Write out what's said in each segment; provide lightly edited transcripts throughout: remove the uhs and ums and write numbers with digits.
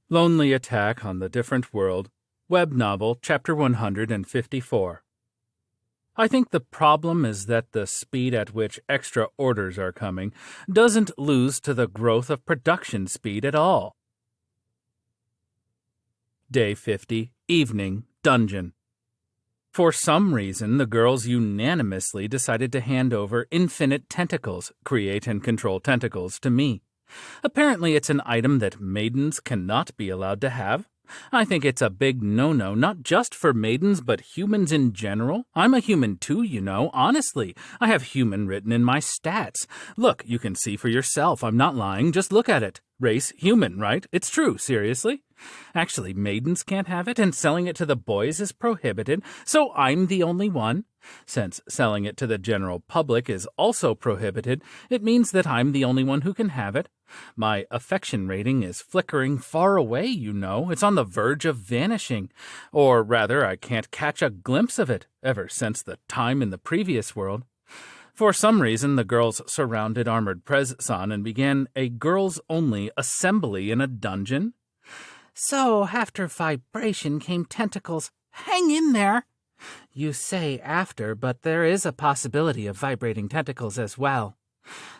Lonely Attack on the Different World, Web Novel, Chapter 154. I think the problem is that the speed at which extra orders are coming doesn't lose to the growth of production speed at all. Day 50, Evening, Dungeon. For some reason, the girls unanimously decided to hand over infinite tentacles, create and control tentacles, to me. Apparently it's an item that maidens cannot be allowed to have. I think it's a big no-no, not just for maidens, but humans in general. I'm a human too, you know, honestly. I have human written in my stats. Look, you can see for yourself. I'm not lying. Just look at it. Race, human, right? It's true, seriously. Actually, maidens can't have it, and selling it to the boys is prohibited, so I'm the only one. Since selling it to the general public is also prohibited, it means that I'm the only one who can have it. My affection rating is flickering far away, you know. It's on the verge of vanishing. Or rather, I can't catch a glimpse of it, ever since the time in the previous world. For some reason, the girls surrounded Armored Prez-san and began a girls-only assembly in a dungeon. So, after vibration came tentacles. Hang in there! You say after, but there is a possibility of vibrating tentacles as well.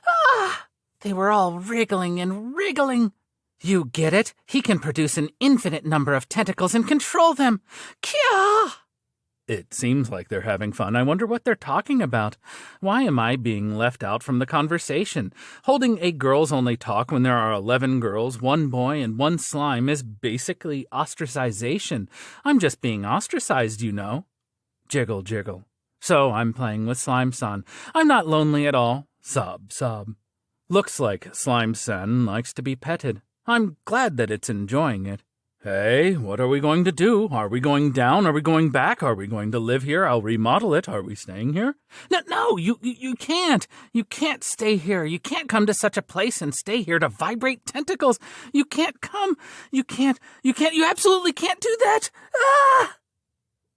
Ah! They were all wriggling and wriggling. You get it? He can produce an infinite number of tentacles and control them. Kya! It seems like they're having fun. I wonder what they're talking about. Why am I being left out from the conversation? Holding a girls-only talk when there are 11 girls, 1 boy, and 1 slime is basically ostracization. I'm just being ostracized, you know. Jiggle, jiggle. So I'm playing with Slime-san. I'm not lonely at all. Sob, sob. Looks like Slime-san likes to be petted. I'm glad that it's enjoying it. Hey, what are we going to do? Are we going down? Are we going back? Are we going to live here? I'll remodel it. Are we staying here? No, you can't. You can't stay here. You can't come to such a place and stay here to vibrate tentacles. You can't come. You absolutely can't do that. Ah!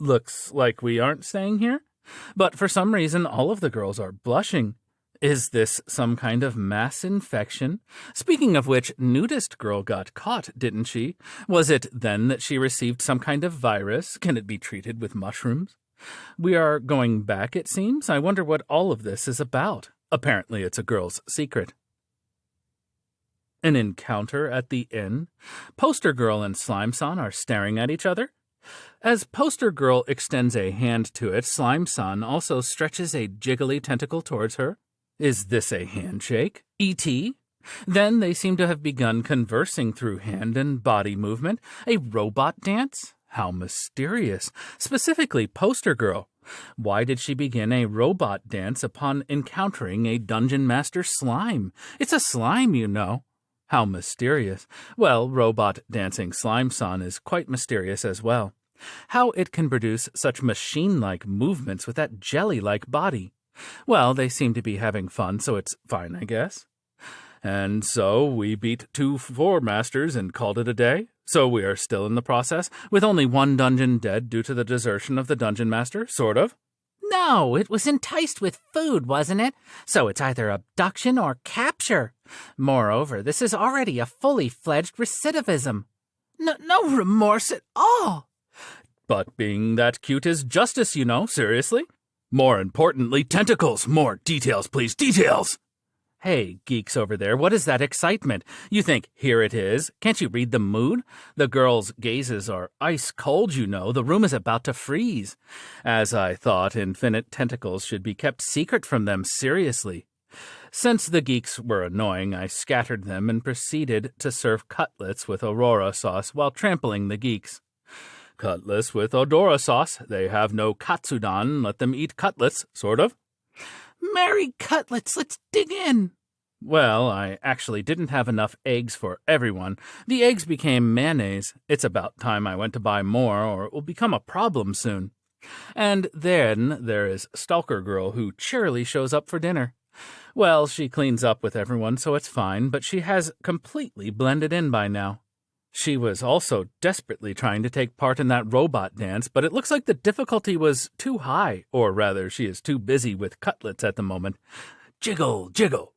Looks like we aren't staying here. But for some reason, all of the girls are blushing. Is this some kind of mass infection? Speaking of which, Nudist Girl got caught, didn't she? Was it then that she received some kind of virus? Can it be treated with mushrooms? We are going back, it seems. I wonder what all of this is about. Apparently it's a girl's secret. An encounter at the inn? Poster Girl and Slime-san are staring at each other. As Poster Girl extends a hand to it, Slime-san also stretches a jiggly tentacle towards her. Is this a handshake? E.T.? Then they seem to have begun conversing through hand and body movement. A robot dance? How mysterious. Specifically, Poster Girl. Why did she begin a robot dance upon encountering a Dungeon Master slime? It's a slime, you know. How mysterious. Well, robot dancing Slime-san is quite mysterious as well. How it can produce such machine-like movements with that jelly-like body. Well, they seem to be having fun, so it's fine, I guess. And so we beat 2 Four Masters and called it a day. So we are still in the process, with only 1 dungeon dead due to the desertion of the Dungeon Master, sort of. No, it was enticed with food, wasn't it? So it's either abduction or capture. Moreover, this is already a fully fledged recidivism. No remorse at all. But being that cute is justice, you know, seriously. More importantly, tentacles. More details, please, details. Hey, geeks over there, what is that excitement? You think, here it is? Can't you read the mood? The girls' gazes are ice cold, you know. The room is about to freeze. As I thought, infinite tentacles should be kept secret from them, seriously. Since the geeks were annoying, I scattered them and proceeded to serve cutlets with Aurora sauce while trampling the geeks. Cutlets with Odora sauce. They have no katsudan. Let them eat cutlets, sort of. Merry cutlets, let's dig in. Well, I actually didn't have enough eggs for everyone. The eggs became mayonnaise. It's about time I went to buy more, or it will become a problem soon. And then there is Stalker Girl, who cheerily shows up for dinner. Well, she cleans up with everyone, so it's fine, but she has completely blended in by now. She was also desperately trying to take part in that robot dance, but it looks like the difficulty was too high, or rather, she is too busy with cutlets at the moment. Jiggle, jiggle.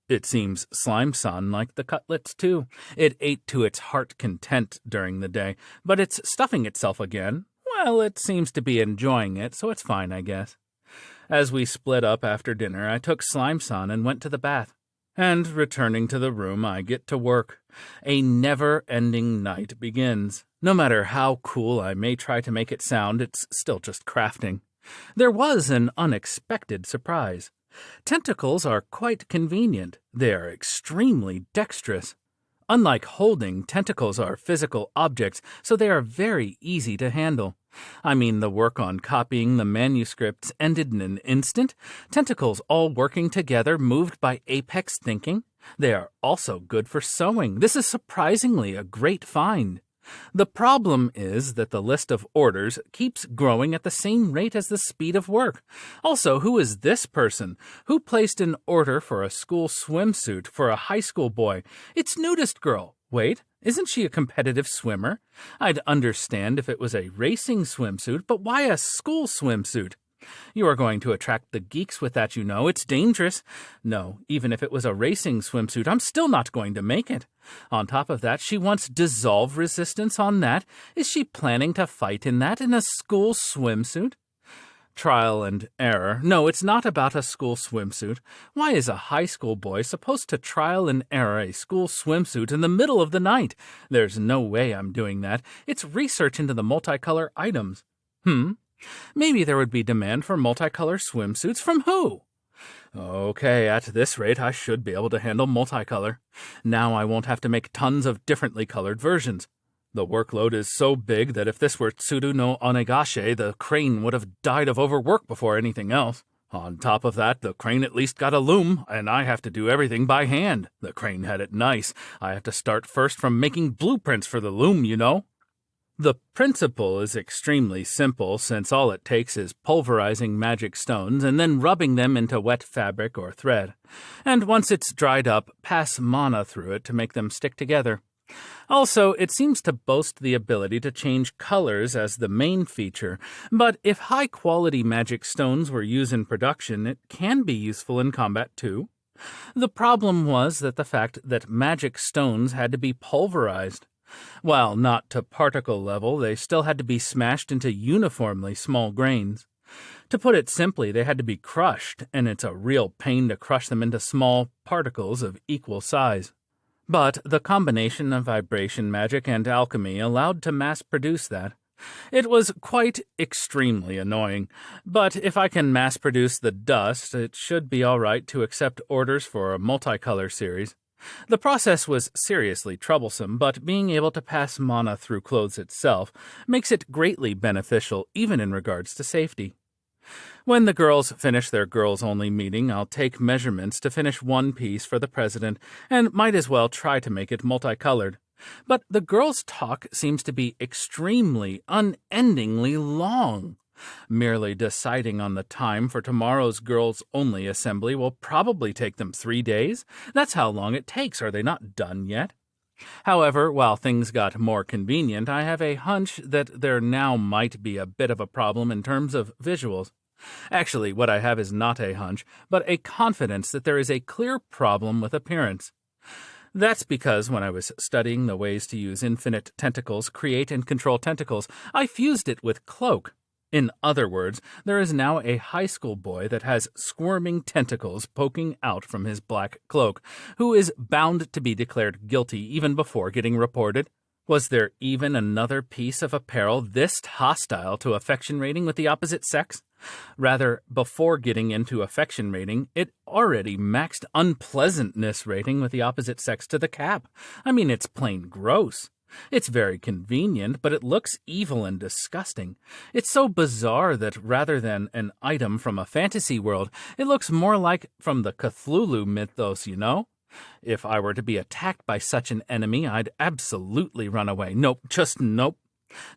It seems Slime-san liked the cutlets too. It ate to its heart content during the day, but it's stuffing itself again. Well, it seems to be enjoying it, so it's fine, I guess. As we split up after dinner, I took Slime-san and went to the bath. And returning to the room, I get to work. A never-ending night begins. No matter how cool I may try to make it sound, it's still just crafting. There was an unexpected surprise. Tentacles are quite convenient. They are extremely dexterous. Unlike holding, tentacles are physical objects, so they are very easy to handle. I mean, the work on copying the manuscripts ended in an instant. Tentacles all working together, moved by apex thinking. They are also good for sewing. This is surprisingly a great find. The problem is that the list of orders keeps growing at the same rate as the speed of work. Also, who is this person? Who placed an order for a school swimsuit for a high school boy? It's Nudist Girl. Wait, isn't she a competitive swimmer? I'd understand if it was a racing swimsuit, but why a school swimsuit? You are going to attract the geeks with that, you know. It's dangerous. No, even if it was a racing swimsuit, I'm still not going to make it. On top of that, she wants dissolve resistance on that. Is she planning to fight in that in a school swimsuit? Trial and error. No, it's not about a school swimsuit. Why is a high school boy supposed to trial and error a school swimsuit in the middle of the night? There's no way I'm doing that. It's research into the multicolor items. Maybe there would be demand for multicolor swimsuits from who? Okay, at this rate, I should be able to handle multicolor. Now I won't have to make tons of differently colored versions. The workload is so big that if this were Tsuru no Onegashe, the crane would have died of overwork before anything else. On top of that, the crane at least got a loom, and I have to do everything by hand. The crane had it nice. I have to start first from making blueprints for the loom, you know. The principle is extremely simple, since all it takes is pulverizing magic stones and then rubbing them into wet fabric or thread. And once it's dried up, pass mana through it to make them stick together. Also, it seems to boast the ability to change colors as the main feature, but if high-quality magic stones were used in production, it can be useful in combat too. The problem was that the fact that magic stones had to be pulverized. While not to particle level, they still had to be smashed into uniformly small grains. To put it simply, they had to be crushed, and it's a real pain to crush them into small particles of equal size. But the combination of vibration magic and alchemy allowed to mass-produce that. It was quite extremely annoying, but if I can mass-produce the dust, it should be all right to accept orders for a multicolor series. The process was seriously troublesome, but being able to pass mana through clothes itself makes it greatly beneficial even in regards to safety. When the girls finish their girls-only meeting, I'll take measurements to finish one piece for the president, and might as well try to make it multicolored. But the girls' talk seems to be extremely, unendingly long. Merely deciding on the time for tomorrow's girls-only assembly will probably take them 3 days. That's how long it takes. Are they not done yet? However, while things got more convenient, I have a hunch that there now might be a bit of a problem in terms of visuals. Actually, what I have is not a hunch, but a confidence that there is a clear problem with appearance. That's because when I was studying the ways to use infinite tentacles, create and control tentacles, I fused it with cloak. In other words, there is now a high school boy that has squirming tentacles poking out from his black cloak, who is bound to be declared guilty even before getting reported. Was there even another piece of apparel this hostile to affection rating with the opposite sex? Rather, before getting into affection rating, it already maxed unpleasantness rating with the opposite sex to the cap. I mean, it's plain gross. It's very convenient, but it looks evil and disgusting. It's so bizarre that rather than an item from a fantasy world, it looks more like from the Cthulhu mythos, you know? If I were to be attacked by such an enemy, I'd absolutely run away. Nope, just nope.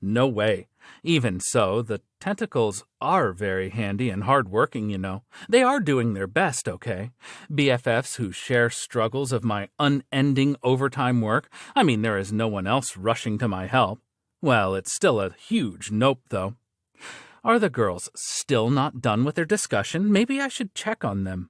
No way. Even so, the tentacles are very handy and hard-working, you know. They are doing their best, okay? BFFs who share struggles of my unending overtime work. I mean, there is no one else rushing to my help. Well, it's still a huge nope, though. Are the girls still not done with their discussion? Maybe I should check on them.